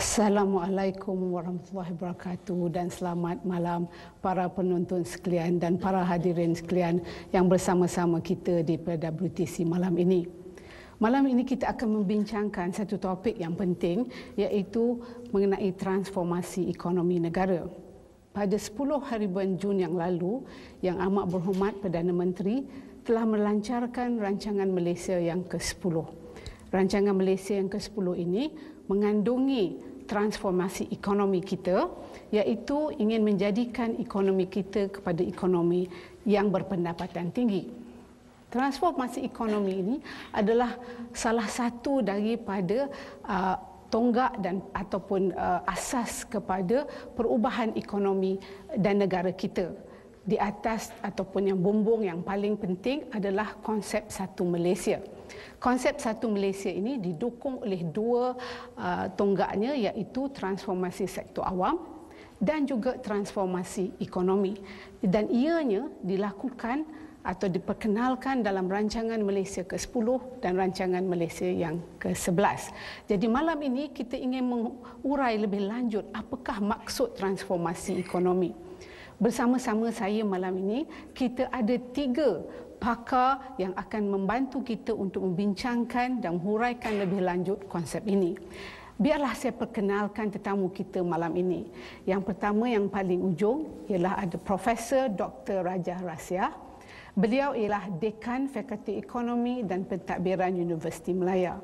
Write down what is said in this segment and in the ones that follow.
Assalamualaikum warahmatullahi wabarakatuh dan selamat malam para penonton sekalian dan para hadirin sekalian yang bersama-sama kita di PWTC malam ini. Malam ini kita akan membincangkan satu topik yang penting iaitu mengenai transformasi ekonomi negara. Pada 10 hari bulan Jun yang lalu, Yang Amat Berhormat Perdana Menteri telah melancarkan rancangan Malaysia yang ke-10. Rancangan Malaysia yang ke-10 ini mengandungi transformasi ekonomi kita, iaitu ingin menjadikan ekonomi kita kepada ekonomi yang berpendapatan tinggi. Transformasi ekonomi ini adalah salah satu daripada tonggak dan ataupun asas kepada perubahan ekonomi dan negara kita. Di atas ataupun yang bumbung yang paling penting adalah konsep Satu Malaysia. Konsep Satu Malaysia ini didukung oleh dua tonggaknya, iaitu transformasi sektor awam dan juga transformasi ekonomi. Dan ianya dilakukan atau diperkenalkan dalam rancangan Malaysia ke-10 dan rancangan Malaysia yang ke-11. Jadi malam ini kita ingin mengurai lebih lanjut apakah maksud transformasi ekonomi. Bersama-sama saya malam ini, kita ada 3 pakar yang akan membantu kita untuk membincangkan dan menghuraikan lebih lanjut konsep ini. Biarlah saya perkenalkan tetamu kita malam ini. Yang pertama yang paling ujung ialah ada Profesor Dr. Raja Rahsia. Beliau ialah Dekan Fakulti Ekonomi dan Pentadbiran Universiti Malaya.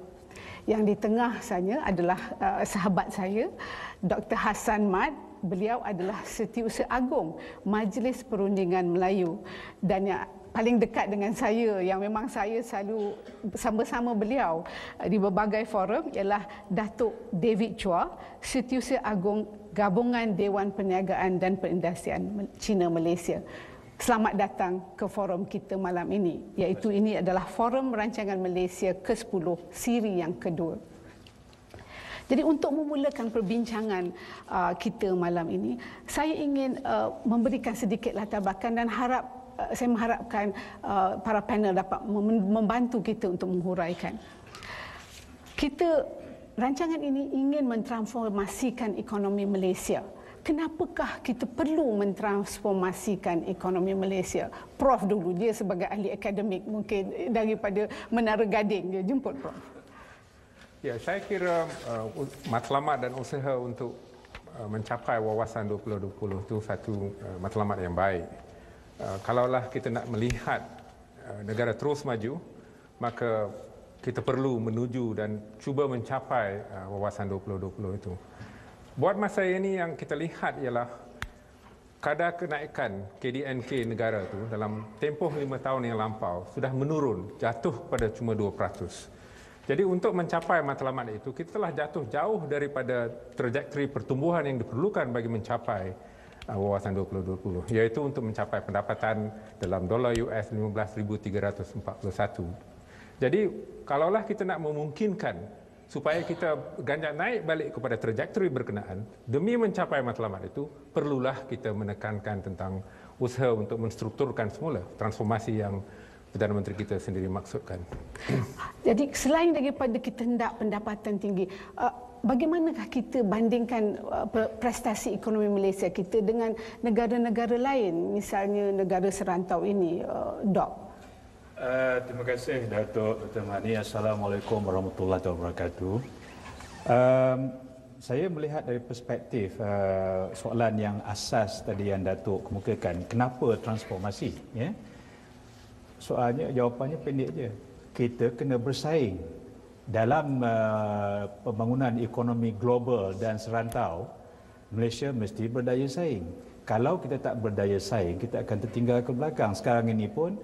Yang di tengah saya adalah sahabat saya, Dr. Hassan Mat. Beliau adalah Setiausaha Agung Majlis Perundingan Melayu, dan yang paling dekat dengan saya, yang memang saya selalu bersama-sama beliau di berbagai forum, ialah Datuk David Chua, Setiausaha Agung Gabungan Dewan Perniagaan dan Perindustrian Cina Malaysia. Selamat datang ke forum kita malam ini, iaitu ini adalah forum rancangan Malaysia ke-10 siri yang kedua. Jadi untuk memulakan perbincangan kita malam ini, saya ingin memberikan sedikit latar belakang dan saya mengharapkan para panel dapat membantu kita untuk menghuraikan. Rancangan ini ingin mentransformasikan ekonomi Malaysia. Kenapakah kita perlu mentransformasikan ekonomi Malaysia? Prof dulu, dia sebagai ahli akademik mungkin daripada Menara Gading, dia jemput Prof. Ya, saya kira matlamat dan usaha untuk mencapai wawasan 2020 itu satu matlamat yang baik. Kalaulah kita nak melihat negara terus maju, maka kita perlu menuju dan cuba mencapai wawasan 2020 itu. Buat masa ini yang kita lihat ialah kadar kenaikan KDNK negara itu dalam tempoh 5 tahun yang lampau sudah menurun, jatuh pada cuma 2%. Jadi untuk mencapai matlamat itu, kita telah jatuh jauh daripada trajektori pertumbuhan yang diperlukan bagi mencapai wawasan 2020, iaitu untuk mencapai pendapatan dalam dolar US 15.341. Jadi kalaulah kita nak memungkinkan supaya kita ganjak naik balik kepada trajektori berkenaan, demi mencapai matlamat itu, perlulah kita menekankan tentang usaha untuk menstrukturkan semula transformasi yang Perdana Menteri kita sendiri maksudkan. Jadi selain daripada kita hendak pendapatan tinggi, bagaimanakah kita bandingkan prestasi ekonomi Malaysia kita dengan negara-negara lain, misalnya negara serantau ini, Dok? Terima kasih Datuk Dr. Mani. Assalamualaikum warahmatullahi wabarakatuh. Saya melihat dari perspektif soalan yang asas tadi yang Datuk kemukakan, kenapa transformasi? Ya? Jawapannya pendek je. Kita kena bersaing dalam pembangunan ekonomi global dan serantau. Malaysia mesti berdaya saing. Kalau kita tak berdaya saing, kita akan tertinggal ke belakang. Sekarang ini pun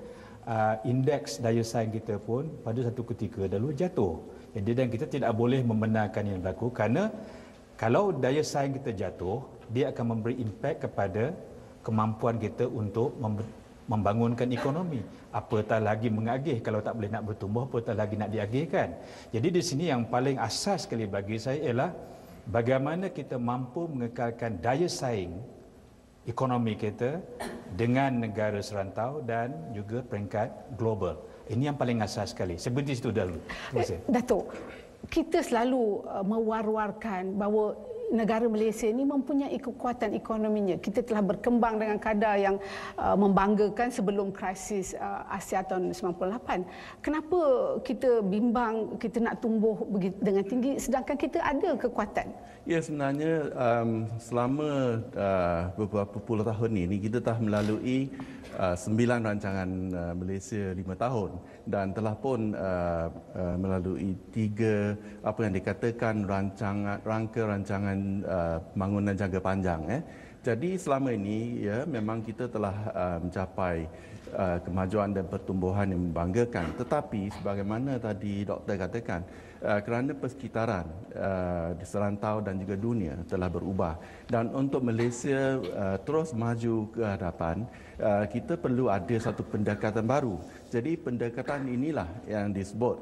indeks daya saing kita pun pada satu ketika dahulu jatuh. Jadi dan kita tidak boleh membenarkan yang berlaku, kerana kalau daya saing kita jatuh, dia akan memberi impak kepada kemampuan kita untuk membangunkan ekonomi. Apatah lagi mengagih, kalau tak boleh nak bertumbuh, apatah lagi nak diagihkan. Jadi di sini yang paling asas sekali bagi saya ialah bagaimana kita mampu mengekalkan daya saing ekonomi kita dengan negara serantau dan juga peringkat global. Ini yang paling asas sekali. Saya berhenti situ dahulu. Datuk, kita selalu mewar-warkan bahawa negara Malaysia ini mempunyai kekuatan ekonominya. Kita telah berkembang dengan kadar yang membanggakan sebelum krisis Asia tahun 98. Kenapa kita bimbang kita nak tumbuh dengan tinggi sedangkan kita ada kekuatan? Ya, sebenarnya selama beberapa puluh tahun ini kita telah melalui 9 rancangan Malaysia 5 tahun dan telah pun melalui 3 apa yang dikatakan rangka rancangan pembangunan jangka panjang. Jadi selama ini ya memang kita telah mencapai kemajuan dan pertumbuhan yang membanggakan. Tetapi sebagaimana tadi doktor katakan, kerana persekitaran di serantau dan juga dunia telah berubah dan untuk Malaysia terus maju ke hadapan, kita perlu ada satu pendekatan baru. Jadi pendekatan inilah yang disebut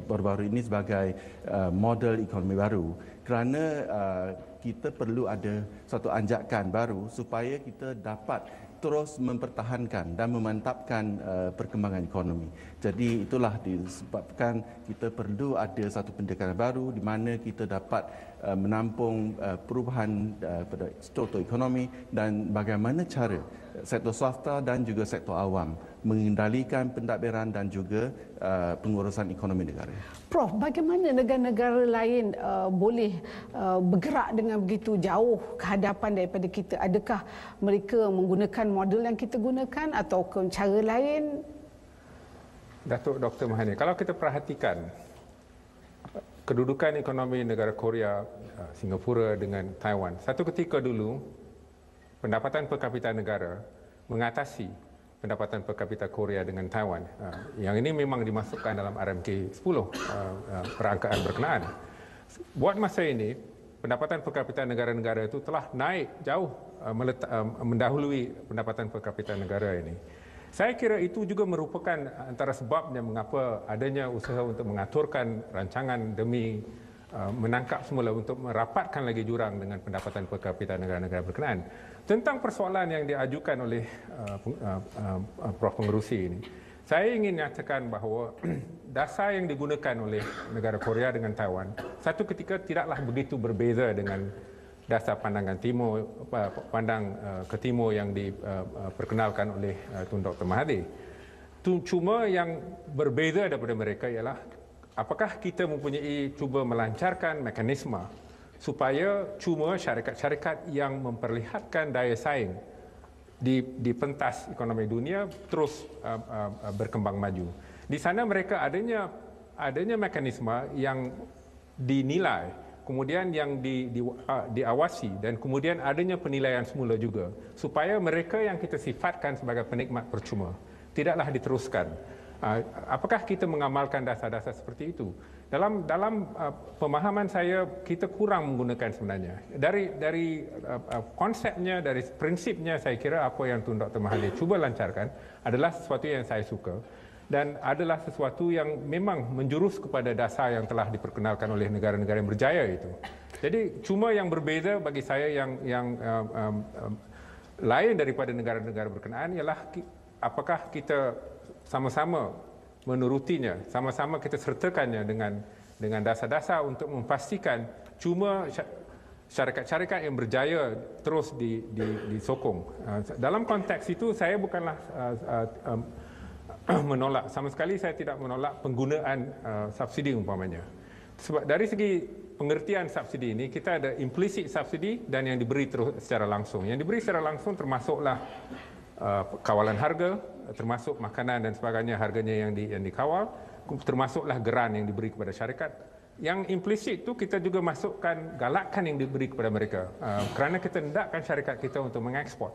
baru-baru ini sebagai model ekonomi baru. Kerana kita perlu ada satu anjakan baru supaya kita dapat terus mempertahankan dan memantapkan perkembangan ekonomi. Jadi itulah disebabkan kita perlu ada satu pendekatan baru di mana kita dapat menampung perubahan pada struktur ekonomi dan bagaimana cara sektor swasta dan juga sektor awam mengendalikan pentadbiran dan juga pengurusan ekonomi negara. Prof, bagaimana negara-negara lain boleh bergerak dengan begitu jauh ke hadapan daripada kita? Adakah mereka menggunakan model yang kita gunakan atau ke cara lain? Datuk Dr. Mahathir, kalau kita perhatikan kedudukan ekonomi negara Korea, Singapura dengan Taiwan, satu ketika dulu pendapatan per kapita negara mengatasi pendapatan per kapita Korea dengan Taiwan. Yang ini memang dimasukkan dalam RMK 10, perangkaan berkenaan. Buat masa ini, pendapatan per kapita negara-negara itu telah naik jauh, mendahului pendapatan per kapita negara ini. Saya kira itu juga merupakan antara sebabnya mengapa adanya usaha untuk mengaturkan rancangan demi menangkap semula untuk merapatkan lagi jurang dengan pendapatan per kapita negara-negara berkenaan. Tentang persoalan yang diajukan oleh Prof. Pengerusi ini, saya ingin nyatakan bahawa dasar yang digunakan oleh negara Korea dengan Taiwan satu ketika tidaklah begitu berbeza dengan dasar pandangan timur, ke timur yang diperkenalkan oleh Tun Dr. Mahathir. Cuma yang berbeza daripada mereka ialah apakah kita mempunyai cuba melancarkan mekanisme supaya cuma syarikat-syarikat yang memperlihatkan daya saing di pentas ekonomi dunia terus berkembang maju. Di sana mereka adanya mekanisme yang dinilai, kemudian yang diawasi dan kemudian adanya penilaian semula juga supaya mereka yang kita sifatkan sebagai penikmat percuma tidaklah diteruskan. Apakah kita mengamalkan dasar-dasar seperti itu? Dalam pemahaman saya, kita kurang menggunakan sebenarnya. Dari konsepnya, dari prinsipnya, saya kira apa yang Tun Dr. Mahathir cuba lancarkan adalah sesuatu yang saya suka dan adalah sesuatu yang memang menjurus kepada dasar yang telah diperkenalkan oleh negara-negara yang berjaya itu. Jadi cuma yang berbeza bagi saya yang lain daripada negara-negara berkenaan ialah apakah kita sama-sama menurutinya, sama-sama kita sertakannya dengan dasar-dasar untuk memastikan cuma syarikat-syarikat yang berjaya terus disokong. Dalam konteks itu saya bukanlah menolak, sama sekali saya tidak menolak penggunaan subsidi umpamanya. Sebab dari segi pengertian subsidi ini, kita ada implicit subsidi dan yang diberi terus secara langsung. Yang diberi secara langsung termasuklah kawalan harga, termasuk makanan dan sebagainya harganya yang dikawal, termasuklah geran yang diberi kepada syarikat. Yang implisit itu kita juga masukkan galakan yang diberi kepada mereka kerana kita hendakkan syarikat kita untuk mengekspor,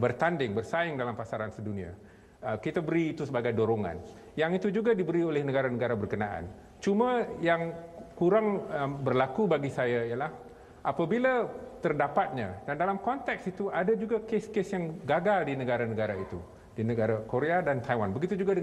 bertanding, bersaing dalam pasaran sedunia. Kita beri itu sebagai dorongan. Yang itu juga diberi oleh negara-negara berkenaan. Cuma yang kurang berlaku bagi saya ialah apabila terdapatnya, dan dalam konteks itu ada juga kes-kes yang gagal di negara-negara itu, di negara Korea dan Taiwan. Begitu juga